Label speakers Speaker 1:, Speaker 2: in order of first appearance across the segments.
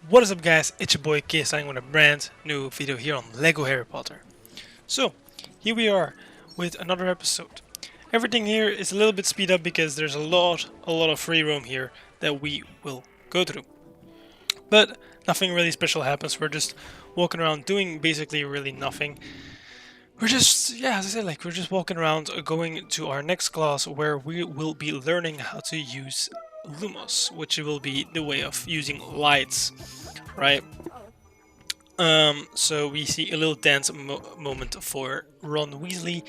Speaker 1: What is up guys, it's your boy K signing with a brand new video here on LEGO Harry Potter. So, here we are with another episode. Everything here is a little bit speed up because there's a lot of free roam here that we will go through. But nothing really special happens, we're just walking around doing basically really nothing. We're just, as I said, like we're just walking around going to our next class where we will be learning how to use lumos, which will be the way of using lights, right? So we see a little dance moment for Ron Weasley.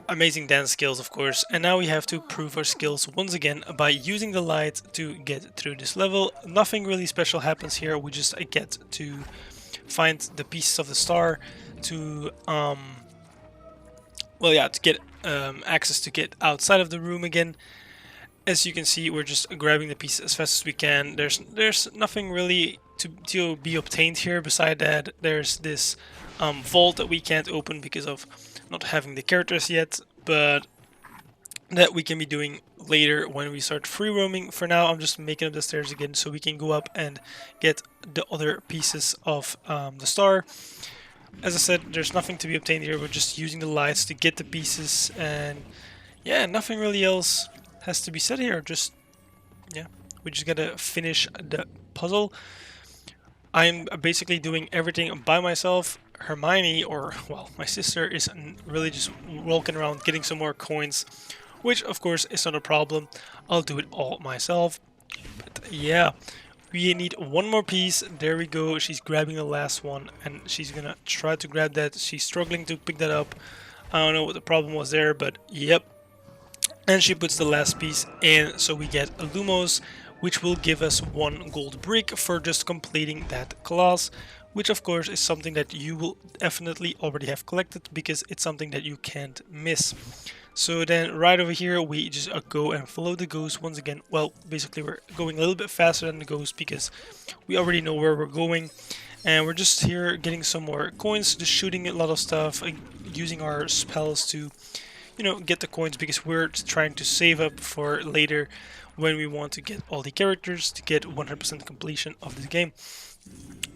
Speaker 1: Amazing dance skills, of course, and now we have to prove our skills once again by using the light to get through this level. Nothing really special happens here, we just get to find the pieces of the star to to get access to get outside of the room again. As you can see, we're just grabbing the pieces as fast as we can. There's nothing really to be obtained here. Beside that, there's this vault that we can't open because of not having the characters yet, but that we can be doing later when we start free roaming. For now, I'm just making up the stairs again so we can go up and get the other pieces of the star. As I said, there's nothing to be obtained here. We're just using the lights to get the pieces, and yeah, nothing really else has to be said here. Just we just gotta finish the puzzle. I'm basically doing everything by myself. Hermione, or well, my sister, is really just walking around getting some more coins, which of course is not a problem. I'll do it all myself. But yeah, we need one more piece. There we go. She's grabbing the last one and she's gonna try to grab that. She's struggling to pick that up. I don't know what the problem was there, but yep. And she puts the last piece in, so we get a lumos, which will give us 1 gold brick for just completing that class, which of course is something that you will definitely already have collected because it's something that you can't miss. So then right over here we just go and follow the ghost once again. Well, basically we're going a little bit faster than the ghost because we already know where we're going, and we're just here getting some more coins, just shooting a lot of stuff, using our spells to get the coins because we're trying to save up for later when we want to get all the characters to get 100% completion of the game.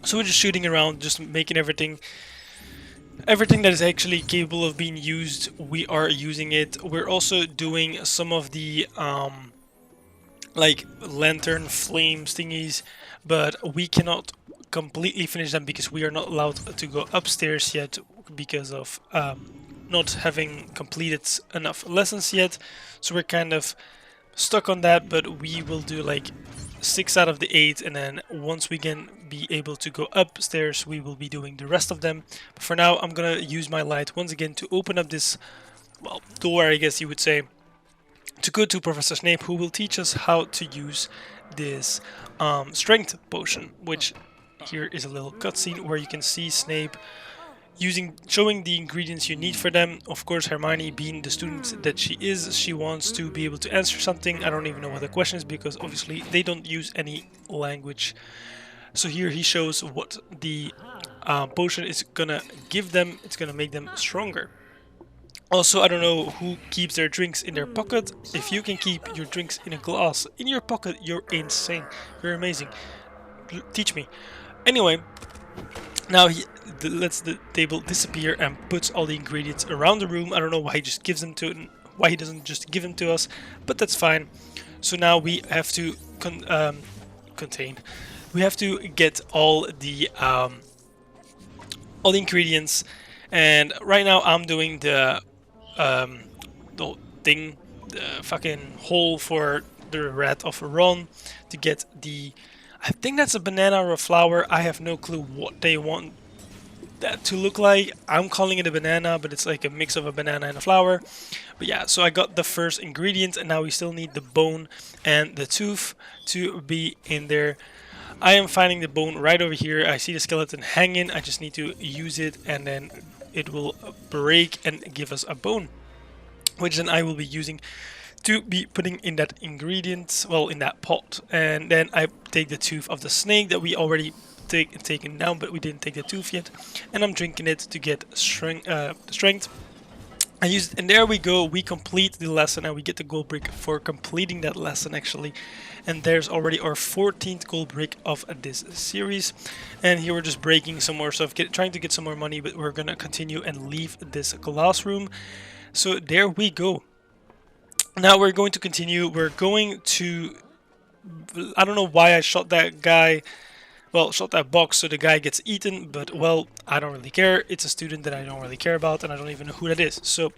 Speaker 1: So we're just shooting around, just making everything that is actually capable of being used, we are using it. We're also doing some of the like lantern flame thingies, but we cannot completely finish them because we are not allowed to go upstairs yet because of not having completed enough lessons yet. So we're kind of stuck on that, but we will do like 6 out of the 8, and then once we can be able to go upstairs we will be doing the rest of them. But for now I'm gonna use my light once again to open up this, well, door, I guess you would say, to go to Professor Snape, who will teach us how to use this strength potion, which here is a little cutscene where you can see Snape showing the ingredients you need for them. Of course, Hermione, being the student that she is, she wants to be able to answer something. I don't even know what the question is because obviously they don't use any language. So here he shows what the potion is gonna give them. It's gonna make them stronger. Also, I don't know who keeps their drinks in their pocket. If you can keep your drinks in a glass in your pocket, you're insane. You're amazing. Teach me. Anyway, now he lets the table disappear and puts all the ingredients around the room. I don't know why he just gives them to why he doesn't just give them to us, but that's fine. So now we have to we have to get all the ingredients, and right now I'm doing the thing, the fucking hole for the rat of Ron to get the, I think that's a banana or a flower. I have no clue what they want that to look like. I'm calling it a banana, but it's like a mix of a banana and a flower. But yeah, so I got the first ingredient, and now we still need the bone and the tooth to be in there. I am finding the bone right over here. I see the skeleton hanging. I just need to use it, and then it will break and give us a bone, which then I will be using to be putting in that ingredient, well, in that pot. And then I take the tooth of the snake that we already taken down, but we didn't take the tooth yet, and I'm drinking it to get strength. I used, and there we go, we complete the lesson and we get the gold brick for completing that lesson actually. And there's already our 14th gold brick of this series. And here we're just breaking some more stuff, trying to get some more money, but we're gonna continue and leave this classroom. So there we go. Now we're going to continue. We're going to, I don't know why I shot that guy, well, shot that box so the guy gets eaten, but well, I don't really care. It's a student that I don't really care about, and I don't even know who that is, so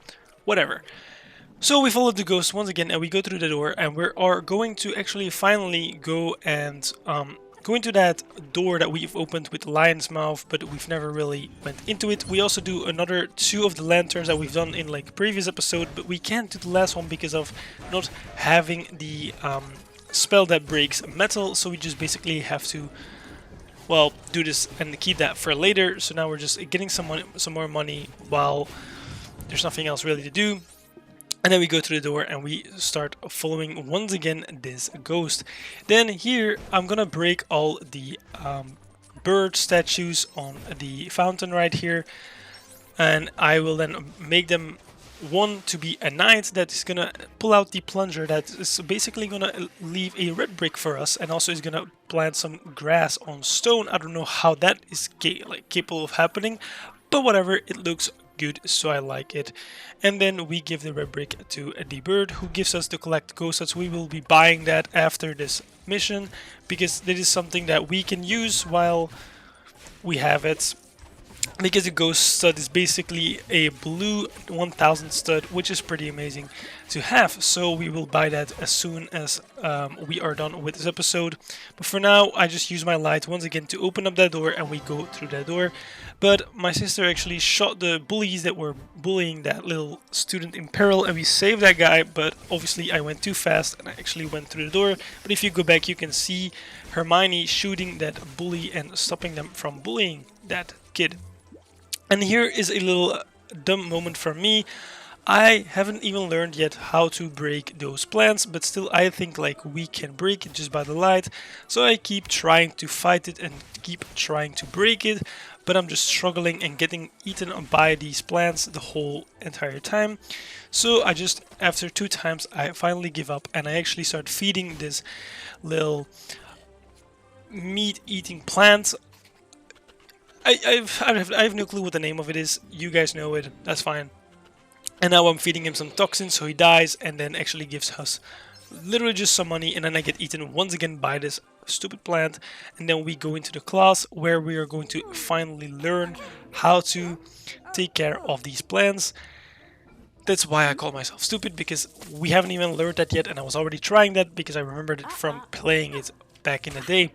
Speaker 1: whatever. So we followed the ghost once again, and we go through the door, and we are going to actually finally go and go into that door that we've opened with the lion's mouth, but we've never really went into it. We also do another 2 of the lanterns that we've done in like previous episode, but we can't do the last one because of not having the spell that breaks metal, so we just basically have to, well, do this and keep that for later. So now we're just getting some more money while there's nothing else really to do. And then we go through the door and we start following once again this ghost. Then here I'm gonna break all the bird statues on the fountain right here, and I will then make them one to be a knight that is gonna pull out the plunger that is basically gonna leave a red brick for us, and also is gonna plant some grass on stone. I don't know how that is capable of happening, but whatever, it looks good, so I like it. And then we give the red brick to the bird, who gives us the collect ghost stats. We will be buying that after this mission because this is something that we can use while we have it, because the ghost stud is basically a blue 1000 stud, which is pretty amazing to have. So we will buy that as soon as we are done with this episode. But for now, I just use my light once again to open up that door, and we go through that door. But my sister actually shot the bullies that were bullying that little student in peril, and we saved that guy, but obviously I went too fast and I actually went through the door. But if you go back, you can see Hermione shooting that bully and stopping them from bullying that kid. And here is a little dumb moment for me. I haven't even learned yet how to break those plants, but still I think like we can break it just by the light. So I keep trying to fight it and keep trying to break it, but I'm just struggling and getting eaten by these plants the whole entire time. So I just, after 2 times, I finally give up and I actually start feeding this little meat-eating plant. I have no clue what the name of it is. You guys know it. That's fine. And now I'm feeding him some toxins so he dies, and then actually gives us literally just some money, and then I get eaten once again by this stupid plant. And then we go into the class where we are going to finally learn how to take care of these plants. That's why I call myself stupid, because we haven't even learned that yet, and I was already trying that because I remembered it from playing it back in the day.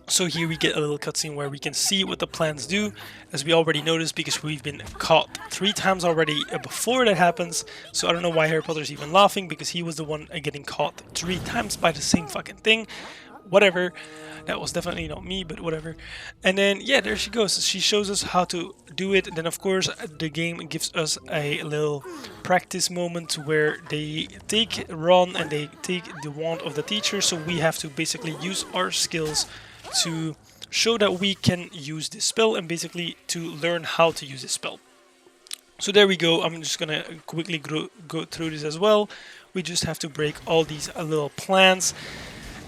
Speaker 1: So here we get a little cutscene where we can see what the plants do, as we already noticed, because we've been caught 3 times already before that happens. So I don't know why Harry Potter's even laughing, because he was the one getting caught 3 times by the same fucking thing. Whatever, that was definitely not me, but whatever. And then yeah, there she goes. She shows us how to do it. And then of course the game gives us a little practice moment where they take Ron and they take the wand of the teacher. So we have to basically use our skills to show that we can use this spell, and basically to learn how to use this spell. So there we go. I'm just gonna quickly go through this as well. We just have to break all these little plants,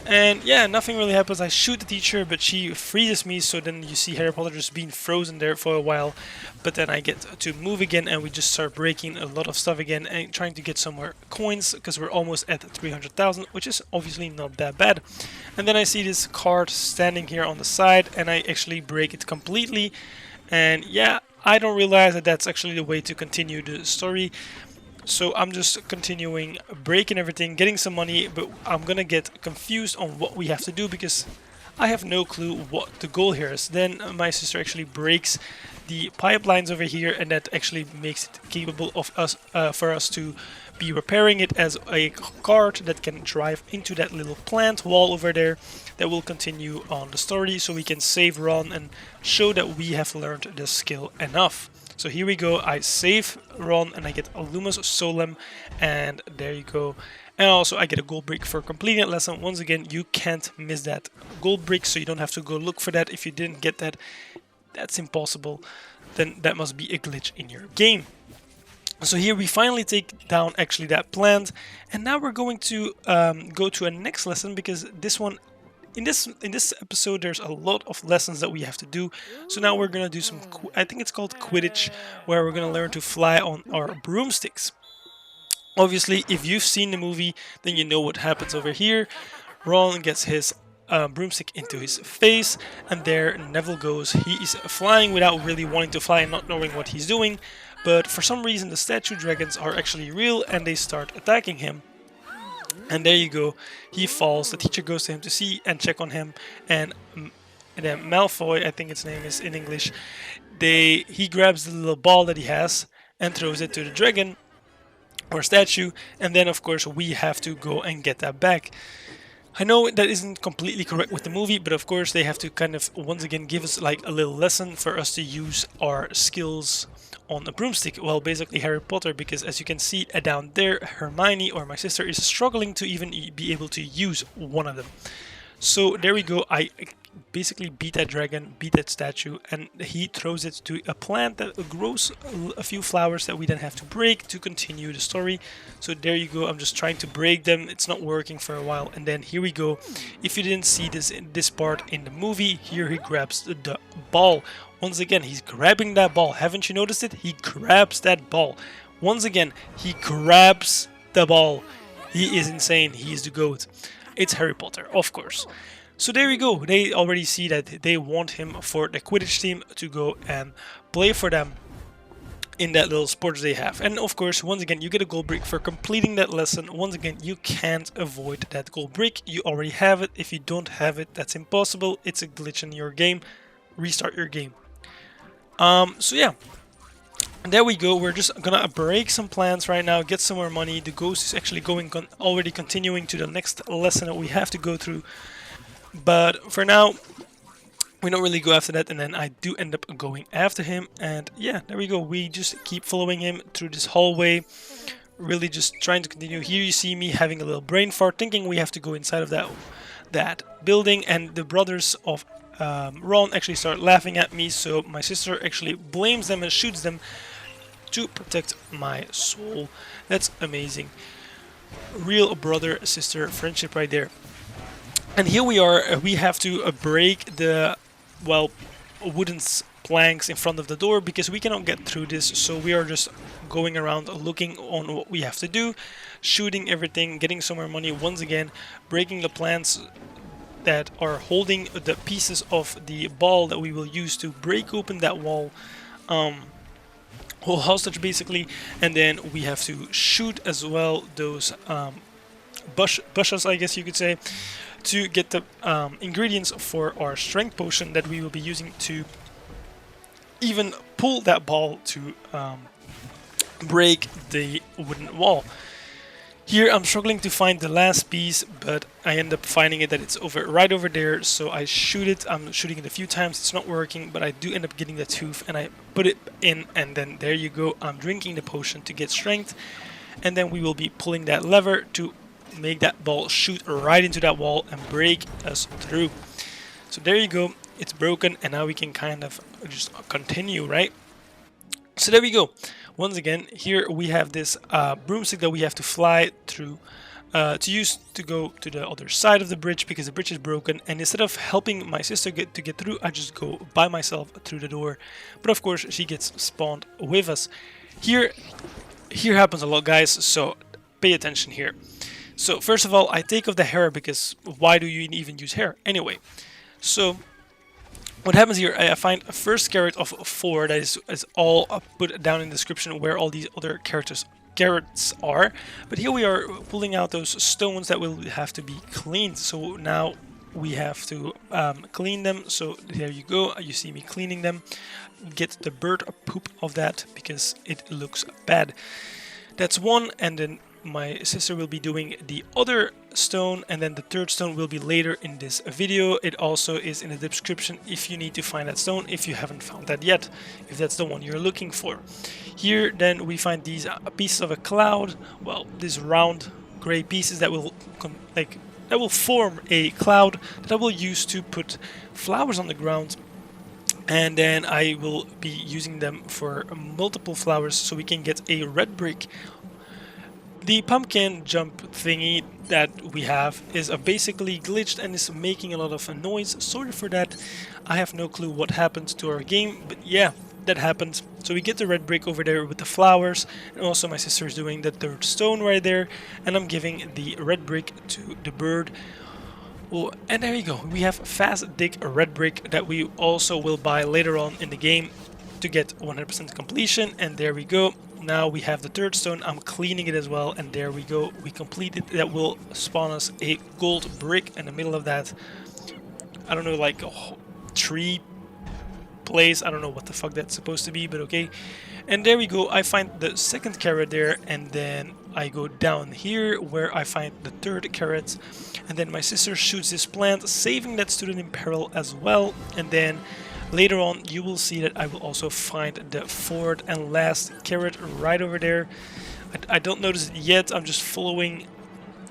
Speaker 1: and yeah, nothing really happens. I shoot the teacher, but she freezes me, so then you see Harry Potter just being frozen there for a while. But then I get to move again, and we just start breaking a lot of stuff again and trying to get some more coins, because we're almost at 300,000, which is obviously not that bad. And then I see this card standing here on the side, and I actually break it completely. And yeah, I don't realize that that's actually the way to continue the story. So I'm just continuing breaking everything, getting some money, but I'm gonna get confused on what we have to do because I have no clue what the goal here is. Then my sister actually breaks the pipelines over here, and that actually makes it capable of us for us to be repairing it as a cart that can drive into that little plant wall over there. That will continue on the story, so we can save Ron and show that we have learned the skill enough. So here we go, I save Ron and I get a lumos solem, and there you go. And also I get a gold brick for completing that lesson. Once again, you can't miss that gold brick, so you don't have to go look for that. If you didn't get that, that's impossible. Then that must be a glitch in your game. So here we finally take down actually that plant, and now we're going to go to a next lesson, because this one, in this episode, there's a lot of lessons that we have to do. So now we're gonna do some, I think it's called Quidditch, where we're gonna learn to fly on our broomsticks. Obviously, if you've seen the movie, then you know what happens over here. Ron gets his broomstick into his face, and there Neville goes. He is flying without really wanting to fly and not knowing what he's doing, but for some reason the statue dragons are actually real and they start attacking him. And there you go, he falls. The teacher goes to him to see and check on him, and then Malfoy, I think its name is in English, he grabs the little ball that he has and throws it to the dragon or statue, and then of course we have to go and get that back. I know that isn't completely correct with the movie, but of course they have to kind of once again give us like a little lesson for us to use our skills on a broomstick. Well, basically Harry Potter, because as you can see down there, Hermione, or my sister, is struggling to even be able to use one of them. So there we go, I basically beat that dragon, beat that statue, and he throws it to a plant that grows a few flowers that we then have to break to continue the story. So there you go, I'm just trying to break them, it's not working for a while, and then here we go. If you didn't see this part in the movie, here he grabs the ball. Once again, he's grabbing that ball. Haven't you noticed it? He grabs that ball. Once again, he grabs the ball. He is insane, he is the GOAT. It's Harry Potter, of course. So there we go, they already see that they want him for the Quidditch team to go and play for them in that little sports they have. And of course, once again, you get a gold brick for completing that lesson. Once again, you can't avoid that gold brick, you already have it. If you don't have it, that's impossible, it's a glitch in your game. Restart your game. So yeah, there we go, we're just gonna break some plans right now, get some more money. The ghost is actually already continuing to the next lesson that we have to go through. But for now, we don't really go after that, and then I do end up going after him. And yeah, there we go, we just keep following him through this hallway, really just trying to continue. Here you see me having a little brain fart, thinking we have to go inside of that building, and the brothers of Ron actually start laughing at me, so my sister actually blames them and shoots them to protect my soul. That's amazing. Real brother-sister friendship right there. And here we are, we have to break the, well, wooden planks in front of the door, because we cannot get through this, so we are just going around looking on what we have to do, shooting everything, getting some more money, once again, breaking the plants that are holding the pieces of the ball that we will use to break open that wall, whole hostage basically. And then we have to shoot as well those bushes, I guess you could say, to get the ingredients for our strength potion that we will be using to even pull that ball to break the wooden wall. Here I'm struggling to find the last piece, but I end up finding it, that it's right over there, so I shoot it. I'm shooting it a few times, it's not working, but I do end up getting the tooth, and I put it in, and then there you go, I'm drinking the potion to get strength, and then we will be pulling that lever to make that ball shoot right into that wall and break us through. So there you go, it's broken, and now we can kind of just continue, right? So there we go. Once again, here we have this broomstick that we have to fly through to use to go to the other side of the bridge, because the bridge is broken, and instead of helping my sister to get through, I just go by myself through the door. But of course she gets spawned with us. Here happens a lot, guys, so pay attention here. So first of all, I take off the hair, because why do you even use hair anyway? So what happens here, I find a first carrot of 4 that is all put down in the description where all these other carrots are. But here we are pulling out those stones that will have to be cleaned. So now we have to clean them. So there you go, you see me cleaning them. Get the bird poop of that, because it looks bad. That's one, and then my sister will be doing the other stone, and then the third stone will be later in this video. It also is in the description if you need to find that stone, if you haven't found that yet, if that's the one you're looking for. Here then we find these pieces of a cloud, well, these round gray pieces that will form a cloud that I will use to put flowers on the ground and then I will be using them for multiple flowers so we can get a red brick. The pumpkin jump thingy that we have is basically glitched and is making a lot of noise. Sorry for that. I have no clue what happened to our game, but yeah, that happened. So we get the red brick over there with the flowers, and also my sister is doing the third stone right there, and I'm giving the red brick to the bird. Oh, and there you go. We have fast dig red brick that we also will buy later on in the game to get 100% completion, and there we go. Now we have the third stone. I'm cleaning it as well, and there we go. We completed. That will spawn us a gold brick in the middle of that. I don't know, like a tree place. I don't know what the fuck that's supposed to be, but okay. And there we go. I find the second carrot there, and then I go down here where I find the third carrot, and then my sister shoots this plant, saving that student in peril as well. And then later on you will see that I will also find the fourth and last carrot right over there. I don't notice it yet. I'm just following.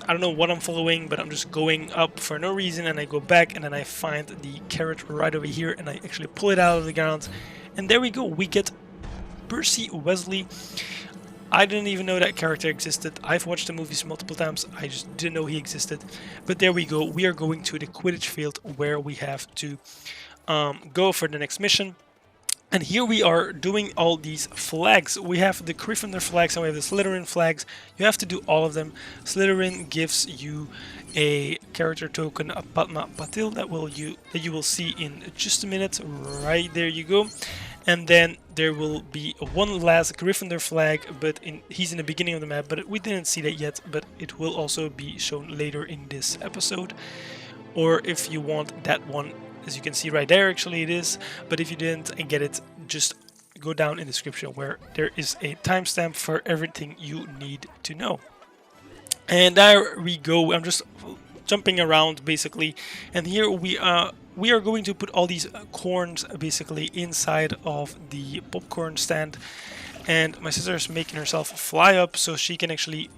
Speaker 1: I don't know what I'm following, but I'm just going up for no reason, and I go back, and then I find the carrot right over here, and I actually pull it out of the ground, and there we go. We get Percy Weasley. I didn't even know that character existed. I've watched the movies multiple times. I just didn't know he existed. But there we go. We are going to the Quidditch field where we have to go for the next mission. And here we are doing all these flags. We have the Gryffindor flags and we have the Slytherin flags. You have to do all of them. Slytherin gives you a character token, a Padma Patil, that you will see in just a minute. Right there you go. And then there will be one last Gryffindor flag, but he's in the beginning of the map, but we didn't see that yet, but it will also be shown later in this episode. Or if you want that one, as you can see right there, actually it is, but if you didn't get it, just go down in the description where there is a timestamp for everything you need to know. And there we go. I'm just jumping around basically, and here we are going to put all these corns basically inside of the popcorn stand, and my sister is making herself fly up so she can actually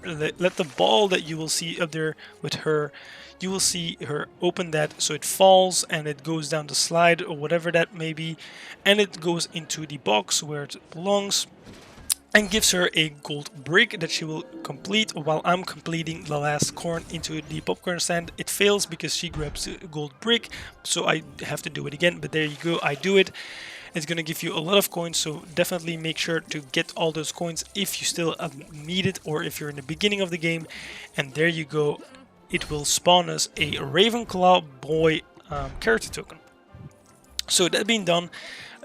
Speaker 1: let the ball that you will see up there with her, you will see her open that so it falls and it goes down the slide or whatever that may be, and it goes into the box where it belongs, and gives her a gold brick that she will complete while I'm completing the last corn into the popcorn stand. It fails because she grabs a gold brick, so I have to do it again, but there you go, I do it. It's going to give you a lot of coins, so definitely make sure to get all those coins if you still need it or if you're in the beginning of the game. And there you go, it will spawn us a Ravenclaw boy character token. So that being done,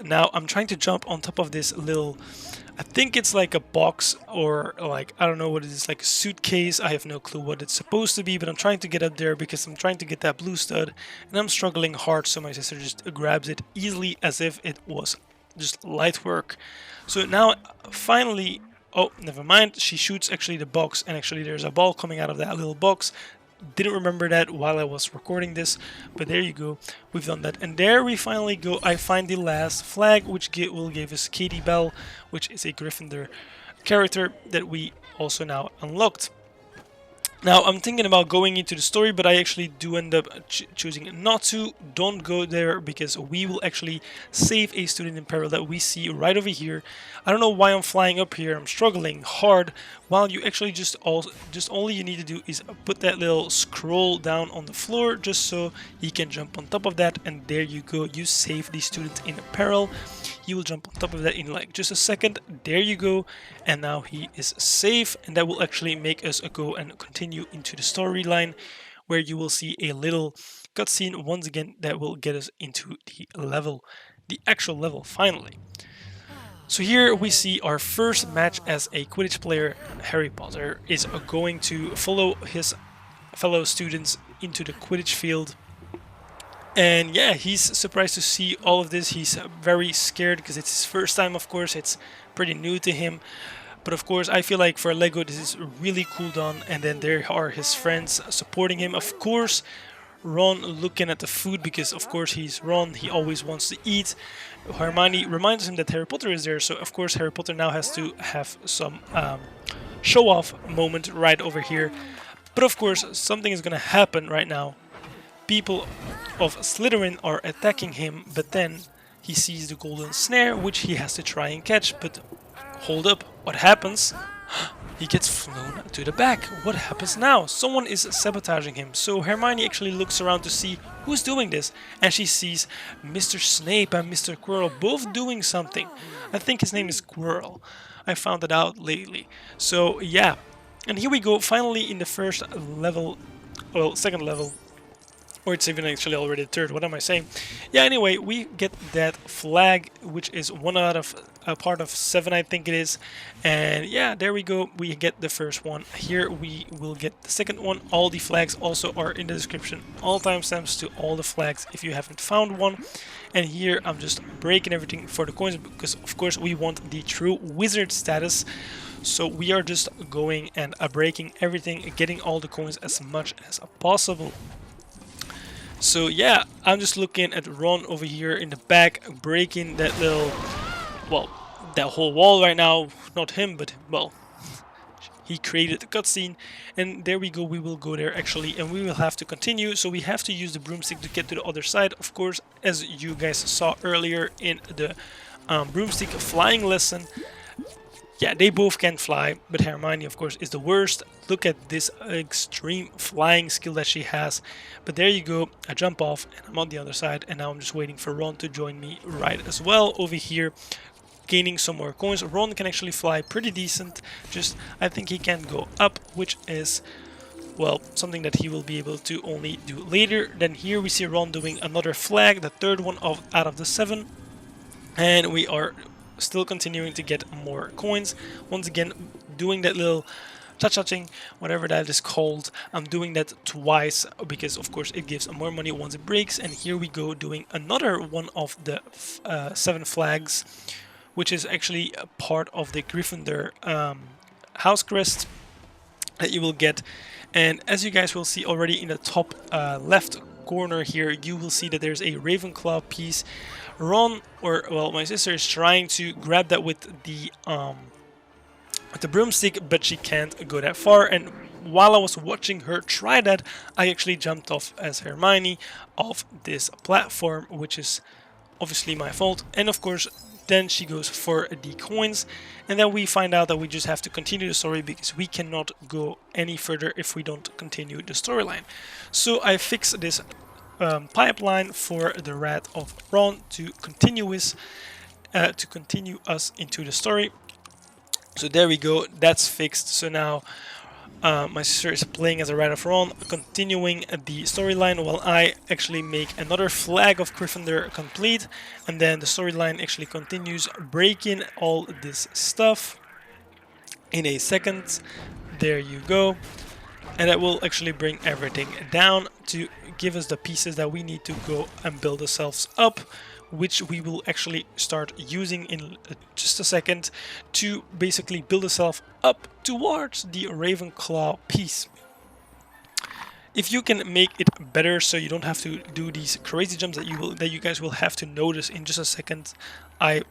Speaker 1: now I'm trying to jump on top of this little, I think it's like a box or like, I don't know what it is, like a suitcase. I have no clue what it's supposed to be, but I'm trying to get up there because I'm trying to get that blue stud and I'm struggling hard, so my sister just grabs it easily as if it was just light work. So now finally, oh, never mind, she shoots actually the box, and actually there's a ball coming out of that little box. Didn't remember that while I was recording this, but there you go, we've done that. And there we finally go. I find the last flag, which will give us Katie Bell, which is a Gryffindor character that we also now unlocked. Now I'm thinking about going into the story, but I actually do end up choosing not to. Don't go there because we will actually save a student in peril that we see right over here. I don't know why I'm flying up here. I'm struggling hard, while you actually just only you need to do is put that little scroll down on the floor just so he can jump on top of that, and there you go. You save the student in peril. You will jump on top of that in like just a second. There you go, and now he is safe, and that will actually make us go and continue into the storyline, where you will see a little cutscene once again that will get us into the level, the actual level finally. So here we see our first match as a Quidditch player. Harry Potter is going to follow his fellow students into the Quidditch field. And yeah, he's surprised to see all of this. He's very scared because it's his first time, of course. It's pretty new to him. But of course, I feel like for Lego, this is really cool done. And then there are his friends supporting him. Of course, Ron looking at the food because, of course, he's Ron. He always wants to eat. Hermione reminds him that Harry Potter is there. So, of course, Harry Potter now has to have some show-off moment right over here. But, of course, something is going to happen right now. People of Slytherin are attacking him, but then He sees the golden snare, which he has to try and catch, but hold up, what happens? He gets flown to the back. What happens now? Someone is sabotaging him. So Hermione actually looks around to see who's doing this, and she sees Mr. Snape and Mr. Quirrell both doing something. I think his name is Quirrell. I found it out lately. So yeah, and here we go, finally in the first level, well, second level. Or it's even actually already third, what am I saying? Yeah, anyway, we get that flag, which is one out of a part of 7, I think it is. And yeah, there we go, we get the first one. Here we will get the second one. All the flags also are in the description. All timestamps to all the flags if you haven't found one. And here I'm just breaking everything for the coins, because of course we want the true wizard status. So we are just going and breaking everything, getting all the coins as much as possible. So yeah, I'm just looking at Ron over here in the back, breaking that little, well, that whole wall right now. Not him, but, well, he created the cutscene. And there we go, we will go there actually, and we will have to continue. So we have to use the broomstick to get to the other side. Of course, as you guys saw earlier in the broomstick flying lesson. Yeah, they both can fly, but Hermione, of course, is the worst. Look at this extreme flying skill that she has. But there you go, I jump off and I'm on the other side, and now I'm just waiting for Ron to join me right as well over here, gaining some more coins. Ron can actually fly pretty decent, just I think he can go up, which is, well, something that he will be able to only do later. Then here we see Ron doing another flag, the third one out of the 7, and we are still continuing to get more coins. Once again, doing that little cha-cha-ching, whatever that is called. I'm doing that twice because of course it gives more money once it breaks. And here we go, doing another one of the 7 flags, which is actually a part of the Gryffindor house crest that you will get. And as you guys will see already in the top left corner here, you will see that there's a Ravenclaw piece. Ron, or well, my sister is trying to grab that with the broomstick, but she can't go that far. And while I was watching her try that, I actually jumped off as Hermione off this platform, which is obviously my fault. And of course, then she goes for the coins, and then we find out that we just have to continue the story because we cannot go any further if we don't continue the storyline. So I fix this pipeline for the rat of Ron to continue us into the story. So there we go, that's fixed. So now my sister is playing as a rat of Ron, continuing the storyline, while I actually make another flag of Gryffindor complete, and then the storyline actually continues, breaking all this stuff in a second. There you go. And that will actually bring everything down to give us the pieces that we need to go and build ourselves up, which we will actually start using in just a second to basically build ourselves up towards the Ravenclaw piece. If you can make it better so you don't have to do these crazy jumps that you guys will have to notice in just a second, I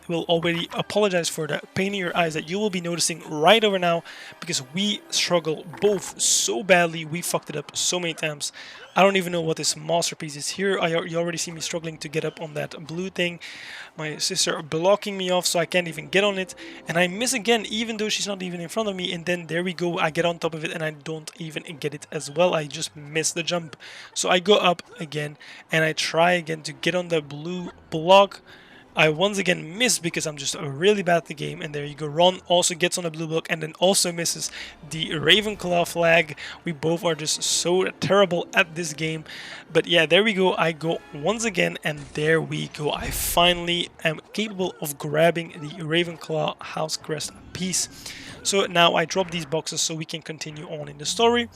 Speaker 1: will already apologize for the pain in your eyes that you will be noticing right over now, because we struggle both so badly. We fucked it up so many times. I don't even know what this masterpiece is here. You already see me struggling to get up on that blue thing. My sister blocking me off so I can't even get on it, and I miss again even though she's not even in front of me. And then there we go, I get on top of it and I don't even get it as well. I just miss the jump. So I go up again and I try again to get on the blue block. I once again miss because I'm just really bad at the game. And there you go, Ron also gets on the blue block and then also misses the Ravenclaw flag. We both are just so terrible at this game. But yeah, there we go, I go once again, and there we go, I finally am capable of grabbing the Ravenclaw house crest piece. So now I drop these boxes so we can continue on in the story.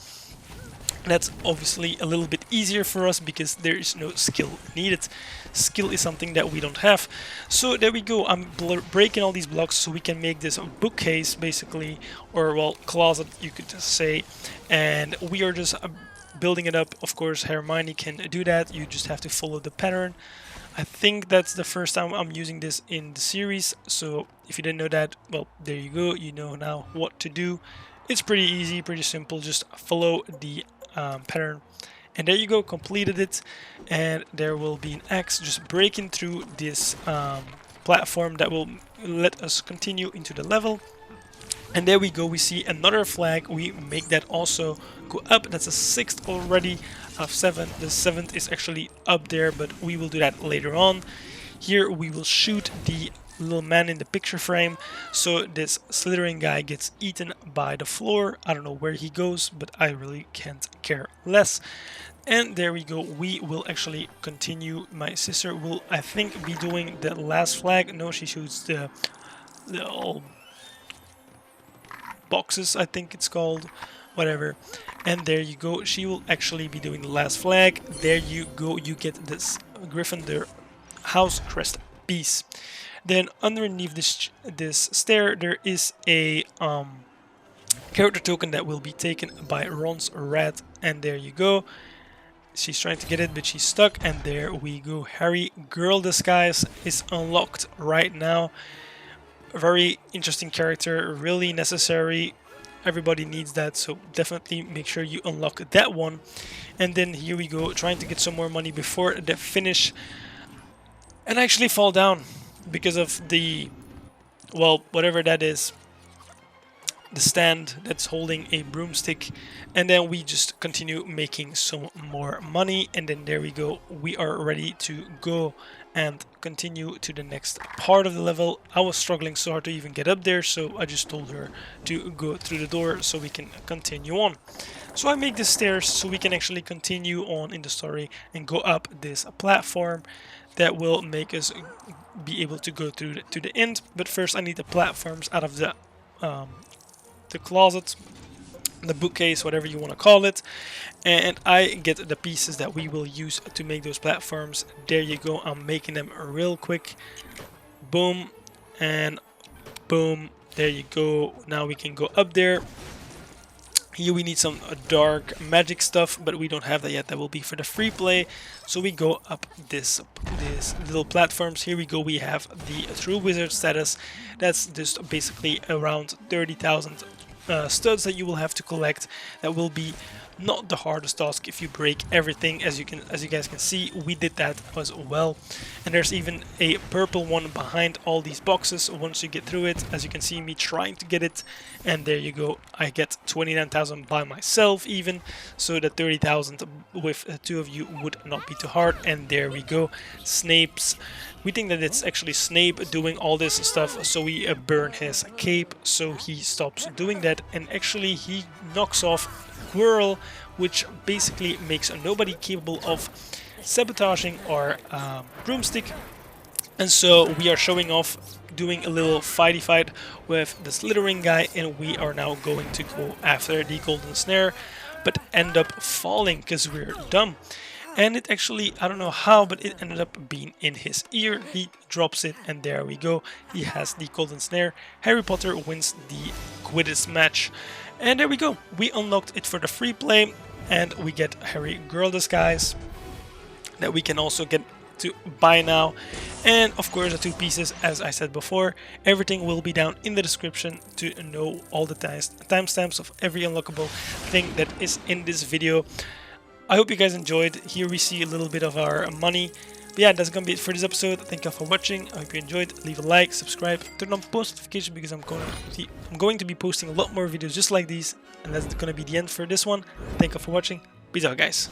Speaker 1: That's obviously a little bit easier for us because there is no skill needed. Skill is something that we don't have. So there we go, I'm breaking all these blocks so we can make this bookcase basically, or well, closet you could say. And we are just building it up. Of course, Hermione can do that, you just have to follow the pattern. I think that's the first time I'm using this in the series, so if you didn't know that, well, there you go, you know now what to do. It's pretty easy, pretty simple, just follow the pattern And there you go, completed it. And there will be an axe just breaking through this platform that will let us continue into the level. And there we go, we see another flag. We make that also go up. That's a 6th already of 7. The 7th is actually up there, but we will do that later on. Here we will shoot the little man in the picture frame, so this Slytherin guy gets eaten by the floor. I don't know where he goes, but I really can't care less. And there we go, we will actually continue. My sister will, I think, be doing the last flag. No, she shoots the all boxes, I think it's called, whatever. And there you go, she will actually be doing the last flag. There you go, you get this Gryffindor house crest piece. Then underneath this stair there is a character token that will be taken by Ron's rat, and there you go. She's trying to get it, but she's stuck, and there we go. Harry Girl Disguise is unlocked right now. A very interesting character, really necessary. Everybody needs that, so definitely make sure you unlock that one. And then here we go, trying to get some more money before the finish. And I actually fall down because of the, well, whatever that is, the stand that's holding a broomstick. And then we just continue making some more money, and then there we go, we are ready to go and continue to the next part of the level. I was struggling so hard to even get up there, so I just told her to go through the door so we can continue on. So I make the stairs so we can actually continue on in the story and go up this platform that will make us be able to go through to the end. But first I need the platforms out of the closet, the bookcase, whatever you want to call it, and I get the pieces that we will use to make those platforms. There you go, I'm making them real quick. Boom and boom, there you go. Now we can go up there. Here we need some dark magic stuff, but we don't have that yet. That will be for the free play. So we go up this little platforms. Here we go, we have the true wizard status. That's just basically around 30,000 studs that you will have to collect. That will be not the hardest task if you break everything. As you guys can see, we did that as well. And there's even a purple one behind all these boxes once you get through it. As you can see me trying to get it, and there you go, I get 29,000 by myself even, so the 30,000 with two of you would not be too hard. And there we go, Snape's, we think that it's actually Snape doing all this stuff, so we burn his cape so he stops doing that, and actually he knocks off Quirrell, which basically makes nobody capable of sabotaging our broomstick. And so we are showing off, doing a little fighty fight with the Slytherin guy, and we are now going to go after the golden snare, but end up falling because we're dumb. And it actually, I don't know how, but it ended up being in his ear. He drops it, and there we go, he has the golden snare. Harry Potter wins the Quidditch match. And there we go, we unlocked it for the free play, and we get Harry Girl Disguise that we can also get to buy now. And of course the two pieces, as I said before. Everything will be down in the description to know all the timestamps of every unlockable thing that is in this video. I hope you guys enjoyed. Here we see a little bit of our money. But yeah, that's gonna be it for this episode. Thank you all for watching. I hope you enjoyed. Leave a like, subscribe, turn on post notifications, because I'm going to be posting a lot more videos just like these. And that's gonna be the end for this one. Thank you for watching. Peace out, guys.